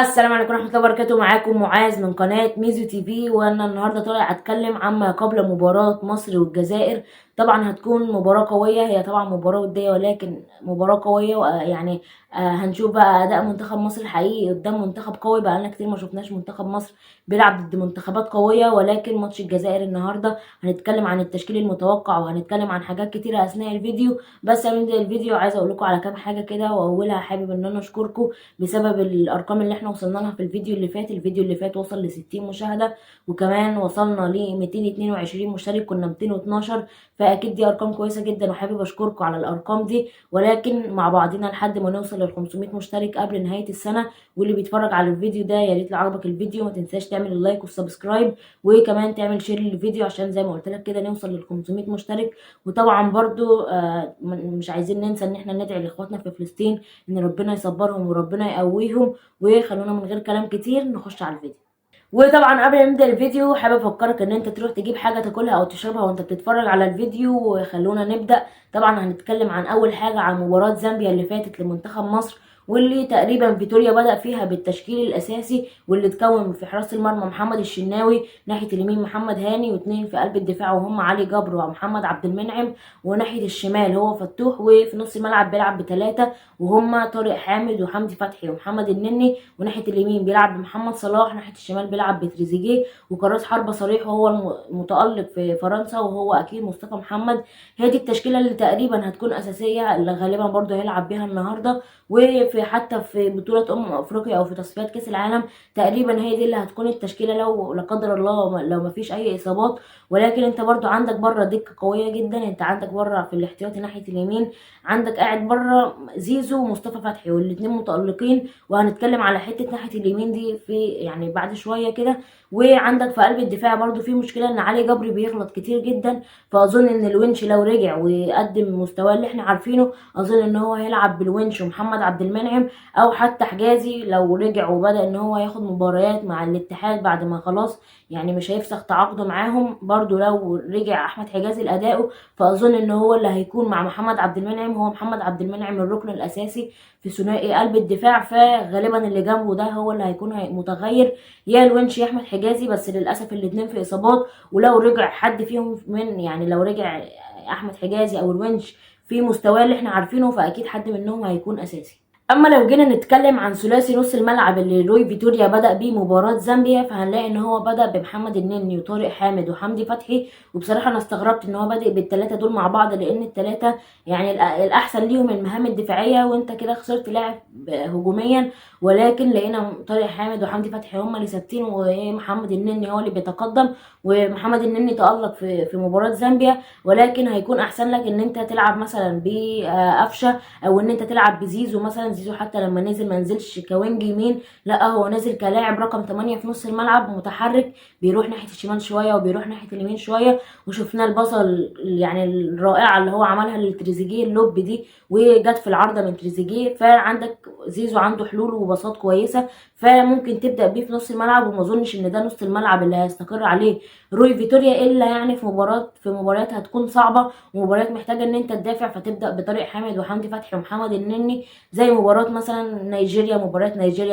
السلام عليكم ورحمة الله وبركاته. معاكم معاذ من قناة ميزو تي في، وانا النهاردة طالع اتكلم عما قبل مباراة مصر والجزائر. طبعا هتكون مباراة قوية، هي طبعا مباراة ودية ولكن مباراة قوية. يعني هنشوف بقى اداء منتخب مصر الحقيقي قدام منتخب قوي. بقى لنا كتير ما شفناش منتخب مصر بيلعب ضد منتخبات قوية. ولكن ماتش الجزائر النهاردة هنتكلم عن التشكيل المتوقع وهنتكلم عن حاجات كتيرة اثناء الفيديو. بس قبل ما نبدأ الفيديو عايزة اقول لكم على كام حاجة كده، واولها حابب ان انا اشكركم بسبب الارقام اللي احنا وصلنا لها في الفيديو اللي فات. الفيديو اللي فات وصل ل 60 مشاهده، وكمان وصلنا ل 222 مشترك، كنا 212. فاكيد دي ارقام كويسه جدا وحابب اشكركم على الارقام دي. ولكن مع بعضنا لحد ما نوصل لل 500 مشترك قبل نهايه السنه. واللي بيتفرج على الفيديو ده يا ريت لو عجبك الفيديو ما تنساش تعمل اللايك والسبسكرايب، وكمان تعمل شير للفيديو عشان زي ما قلت لك كده نوصل لل 500 مشترك. وطبعا برضو مش عايزين ننسى ان احنا ندعي لاخواتنا في فلسطين ان ربنا يصبرهم وربنا يقويهم. وخلونا من غير كلام كتير نخش على الفيديو. وطبعا قبل ما نبدا الفيديو حابب افكرك ان انت تروح تجيب حاجه تاكلها او تشربها وانت بتتفرج على الفيديو، وخلونا نبدا. طبعا هنتكلم عن اول حاجه عن مباراه زامبيا اللي فاتت لمنتخب مصر، واللي تقريبا فيتوريا بدأ فيها بالتشكيل الأساسي، واللي اتكون في حراسة المرمى محمد الشناوي، ناحية اليمين محمد هاني، واثنين في قلب الدفاع وهم علي جبر ومحمد عبد المنعم، وناحية الشمال هو فتوح، وفي نص الملعب بيلعب بثلاثة وهم طارق حامد وحمدي فتحي ومحمد النني، وناحية اليمين بيلعب بمحمد صلاح، ناحية الشمال بيلعب بتريزيجيه، وكراس حربة صريح وهو المتألق في فرنسا وهو أكيد مصطفى محمد. هي دي التشكيلة اللي تقريبا هتكون أساسية، اللي غالبا برضه هيلعب بيها النهاردة. وفي حتى في بطولة افريقيا او في تصفيات كاس العالم تقريبا هي دي اللي هتكون التشكيلة لو لا قدر الله لو ما فيش اي اصابات. ولكن انت برضو عندك بره دكة قوية جدا. انت عندك بره في الاحتياطي ناحية اليمين عندك قاعد بره زيزو ومصطفى فتحي والاتنين متألقين، وهنتكلم على حتة ناحية اليمين دي في يعني بعد شوية كده. وعندك في قلب الدفاع برضو في مشكلة ان علي جبري بيغلط كتير جدا. فاظن ان الونش لو رجع وقدم مستواه اللي احنا عارفينه اظن ان هو هيلعب بالونش ومحمد عبد المنعم، او حتى حجازي لو رجع وبدأ ان هو ياخد مباريات مع الاتحاد بعد ما خلاص يعني مش هيفسخ تعاقده معاهم. برضو لو رجع احمد حجازي لادائه فاظن ان هو اللي هيكون مع محمد عبد المنعم. هو محمد عبد المنعم الركن الاساسي في ثنائي قلب الدفاع، فغالبا اللي جنبه ده هو اللي هيكون متغير، يا الونش يا احمد حجازي. بس للاسف الاتنين في اصابات، ولو رجع حد فيهم من يعني لو رجع احمد حجازي او الونش في مستواه اللي احنا عارفينه فاكيد حد منهم هيكون اساسي. اما لو جينا نتكلم عن ثلاثي نص الملعب اللي روي فيتوريا بدأ بيه مباراة زامبيا، فهنلاقي ان هو بدأ بمحمد النني وطارق حامد وحمدي فتحي. وبصراحة انا استغربت ان هو بادئ بالثلاثة دول مع بعض، لان الثلاثة يعني الاحسن ليهم المهام الدفاعية، وانت كده خسرت لاعب هجوميا. ولكن لقينا طارق حامد وحمدي فتحي هم اللي ثابتين ومحمد النني هو اللي بيتقدم. ومحمد النني تألق في مباراة زامبيا. ولكن هيكون احسن لك ان انت تلعب مثلا بقفشة، او ان انت تلعب بزيزو مثلا. زيزو حتى لما نزل ما نزلش كوينج يمين، لا هو نازل كلاعب رقم 8 في نص الملعب متحرك، بيروح ناحيه الشمال شويه وبيروح ناحيه اليمين شويه. وشفنا البصل يعني الرائعه اللي هو عملها لتريزيجيه اللوب دي وجت في العارضه من تريزيجيه. فعندك زيزو عنده حلول وبساط كويسه، فممكن تبدا بيه في نص الملعب. وما اظنش ان ده نص الملعب اللي هيستقر عليه روي فيتوريا الا يعني في مباريات هتكون صعبه ومباريات محتاجه ان انت تدافع، فتبدا بطارق حامد وحمدي فتحي ومحمد النني، زي مباراه مثلا نيجيريا،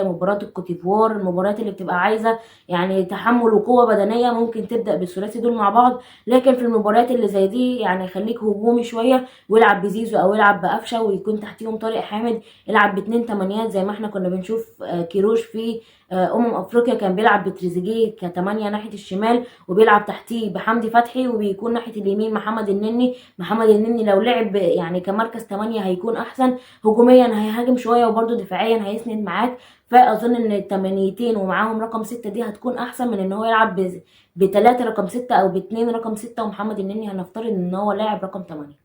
مباراه الكوتيفوار، المباريات اللي بتبقى عايزه يعني تحمل وقوه بدنيه ممكن تبدا بالثلاثي دول مع بعض. لكن في المباريات اللي زي دي يعني خليك هجومي شويه والعب بزيزو او العب بقفشه ويكون تحتيهم طارق حامد. العب باتنين تمانيات زي ما احنا كنا بنشوف كيروش في افريقيا كان بيلعب بتريزيجيه كتمانية ناحيه الشمال وبيلعب تحتيه بحمدي فتحي، وبيكون ناحيه اليمين محمد النني. محمد النني لو لعب يعني كمركز 8 هيكون احسن. هجوميا هيهاجم شويه وبرده دفاعيا هيسند معاك. فاظن ان التمانيتين ومعاهم رقم 6 دي هتكون احسن من ان هو يلعب بتلاتة رقم 6 او باتنين رقم 6 ومحمد النني هنفترض ان هو لاعب رقم 8.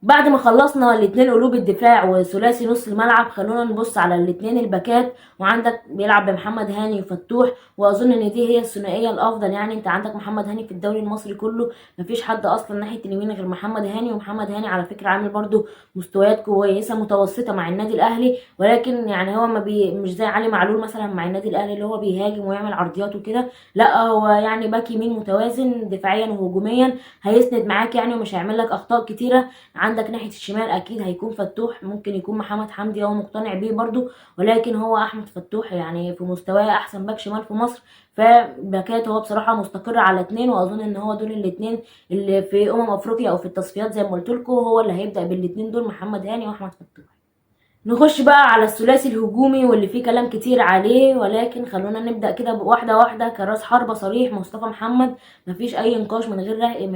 بعد ما خلصنا الاتنين قلوب الدفاع وثلاثي نص الملعب خلونا نبص على الاتنين الباكات. وعندك بيلعب بمحمد هاني وفتوح، واظن ان دي هي الثنائيه الافضل. يعني انت عندك محمد هاني في الدوري المصري كله مفيش حد اصلا ناحيه اليمين غير محمد هاني. ومحمد هاني على فكره عامل برده مستويات كويسه متوسطه مع النادي الاهلي، ولكن يعني هو ما مش زي علي معلول مثلا مع النادي الاهلي اللي هو بيهاجم ويعمل عرضيات وكده. لا هو يعني باك يمين متوازن دفاعيا وهجوميا، هيسند معاك يعني ومش هيعمل لك اخطاء كتيره. وعندك ناحيه الشمال اكيد هيكون فتوح، ممكن يكون محمد حمدي هو مقتنع بيه برضو، ولكن هو احمد فتوح يعني في مستواه احسن باك شمال في مصر. فباكات هو بصراحه مستقر على اتنين، واظن ان هو دول الاتنين اللي في افريقيا او في التصفيات زي ما قلت لكم، هو اللي هيبدا بالاتنين دول، محمد هاني واحمد فتوح. نخش بقى على الثلاثي الهجومي واللي فيه كلام كتير عليه، ولكن خلونا نبدأ كده واحدة واحدة. كراس حربة صريح مصطفى محمد، مفيش أي نقاش، من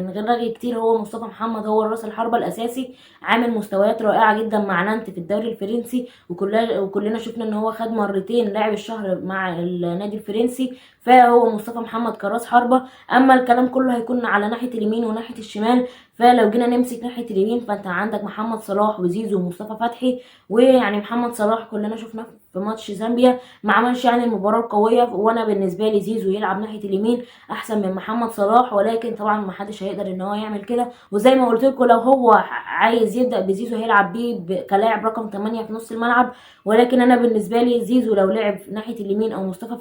غير رغي كتير، هو مصطفى محمد هو الراس الحربة الأساسي. عامل مستويات رائعة جدا مع نانت في الدوري الفرنسي، وكلنا شفنا ان هو خد مرتين لاعب الشهر مع النادي الفرنسي. فهو مصطفى محمد كراس حربة. اما الكلام كله هيكون على ناحية اليمين وناحية الشمال. فلو جينا نمسك ناحية اليمين، فانت عندك محمد صلاح وزيزو ومصطفى فتحي. ويعني محمد صلاح كلنا شفناه في ماتش زامبيا ما عملش يعني المباراة القوية، وانا بالنسبة لي زيزو يلعب ناحية اليمين احسن من محمد صلاح، ولكن طبعا ما حدش هيقدر ان هو يعمل كده. وزي ما قلت لكم، لو هو عايز يبدأ بزيزو هيلعب بيه كلاعب رقم 8 في نص الملعب، ولكن انا بالنسبة لي زيزو لو لعب ناحية اليمين او مصطفى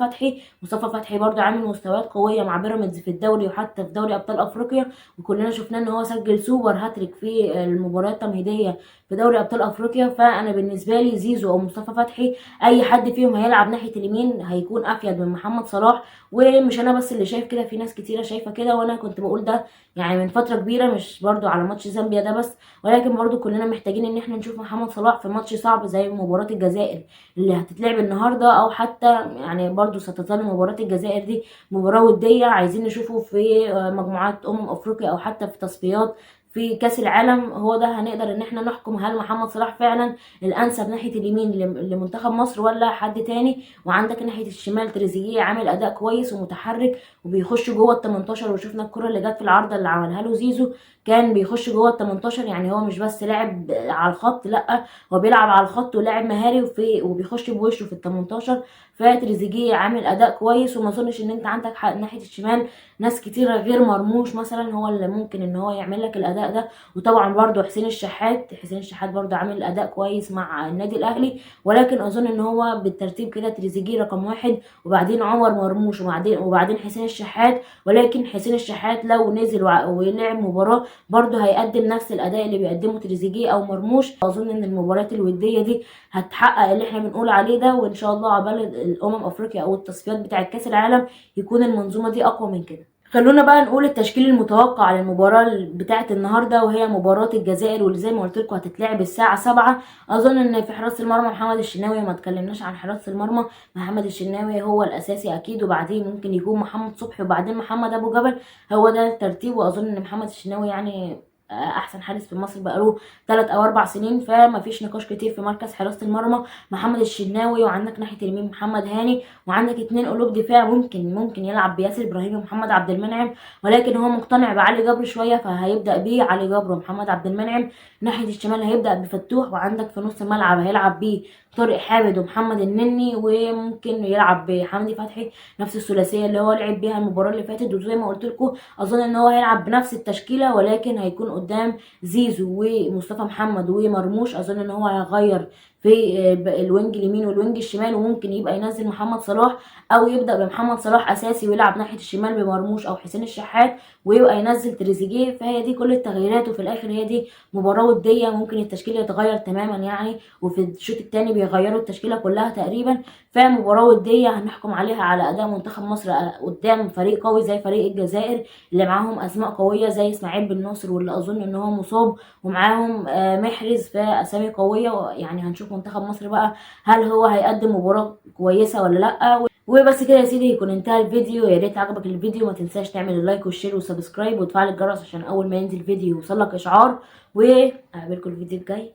فتحي برضو عامل مستويات قوية مع بيراميدز في الدوري وحتى في دوري ابطال افريقيا، وكلنا شفناه ان هو سجل سوبر هاتريك في المباريات التمهيدية في دوري ابطال افريقيا. فانا بالنسبه لي زيزو او مصطفى فتحي اي حد فيهم هيلعب ناحيه اليمين هيكون افيد من محمد صلاح. ومش انا بس اللي شايف كده، في ناس كتيره شايفه كده، وانا كنت بقول ده يعني من فتره كبيره، مش برضو على ماتش زامبيا ده بس، ولكن برضو كلنا محتاجين ان احنا نشوف محمد صلاح في ماتش صعب زي مباراه الجزائر اللي هتتلعب النهارده، او حتى يعني برضو ستظل مباراه الجزائر دي مباراه وديه، عايزين نشوفه في مجموعات افريقيا او حتى في تصفيات في كاس العالم. هو ده هنقدر ان احنا نحكم هل محمد صلاح فعلا الانسب ناحيه اليمين لمنتخب مصر ولا حد تاني. وعندك ناحيه الشمال تريزيجيه عامل اداء كويس ومتحرك وبيخش جوه ال 18، وشفنا الكره اللي جت في العارضه اللي عملها له زيزو كان بيخش جوه ال 18. يعني هو مش بس لاعب على الخط، لا هو بيلعب على الخط ولاعب مهاري وبيخش بوشه في ال 18. فتريزيجيه عامل اداء كويس، وما اظنش ان انت عندك ناحيه الشمال ناس كتيرة غير مرموش مثلا هو اللي ممكن ان هو يعمل لك الاداء ده. وطبعا برضو حسين الشحات برضو عامل اداء كويس مع النادي الاهلي، ولكن اظن ان هو بالترتيب كده تريزيجيه رقم 1، وبعدين عمر مرموش، وبعدين حسين الشحات. ولكن حسين الشحات لو نزل ولعب مباراة برضو هيقدم نفس الاداء اللي بيقدمه تريزيجيه او مرموش. اظن ان المباريات الودية دي هتحقق اللي احنا بنقول عليه ده، وان شاء الله عقبال افريقيا او التصفيات بتاعه كاس العالم يكون المنظومه دي اقوى من كده. خلونا بقى نقول التشكيل المتوقع للمباراة بتاعة النهاردة، وهي مباراة الجزائر، واللي زي ما قلت لكم هتتلعب الساعة 7. اظن ان في حراسة المرمى محمد الشناوي، ما اتكلمناش عن حراسة المرمى، محمد الشناوي هو الاساسي اكيد، وبعدين ممكن يكون محمد صبحي، وبعدين محمد ابو جبل. هو ده الترتيب، واظن ان محمد الشناوي يعني احسن حارس في مصر بقاله 3 او 4 سنين، فما فيش نقاش كتير في مركز حراسة المرمى محمد الشناوي. وعندك ناحية اليمين محمد هاني، وعندك 2 قلوب دفاع ممكن يلعب بياسر ابراهيم ومحمد عبد المنعم، ولكن هو مقتنع بعلي جبر شويه فهيبدا بيه علي جبر ومحمد عبد المنعم. ناحيه الشمال هيبدا بفتوح، وعندك في نص الملعب هيلعب بيه طارق حامد ومحمد النني، وممكن يلعب بحمدي فتحي نفس الثلاثيه اللي هو لعب بيها المباراه اللي فاتت. وزي ما قلت لكم اظن ان هو هيلعب بنفس التشكيله، ولكن هيكون قدام زيزو ومصطفى محمد ومرموش. اظن ان هو هيغير في الوينج اليمين والوينج الشمال، وممكن يبقى ينزل محمد صلاح او يبدا بمحمد صلاح اساسي ويلعب ناحيه الشمال بمرموش او حسين الشحات، ويبقى ينزل تريزيجيه. فهي دي كل التغييرات، وفي الاخر هي دي مباراه وديه، ممكن التشكيله يتغير تماما يعني، وفي الشوط الثاني بيغيروا التشكيله كلها تقريبا. فمباراه وديه هنحكم عليها على اداء منتخب مصر قدام فريق قوي زي فريق الجزائر اللي معاهم اسماء قويه زي اسماعيل بن ناصر، واللي اظن ان هو مصاب، ومعاهم محرز، في اسامي قويه. يعني هنشوف منتخب مصر بقى هل هو هيقدم مباراه كويسه ولا لا. وبس كده يا سيدي يكون انتهى الفيديو. يا ريت عجبك الفيديو ما تنساش تعمل اللايك والشير والسبسكرايب وتفعل الجرس عشان اول ما ينزل فيديو يوصلك اشعار، واقابلكم الفيديو الجاي.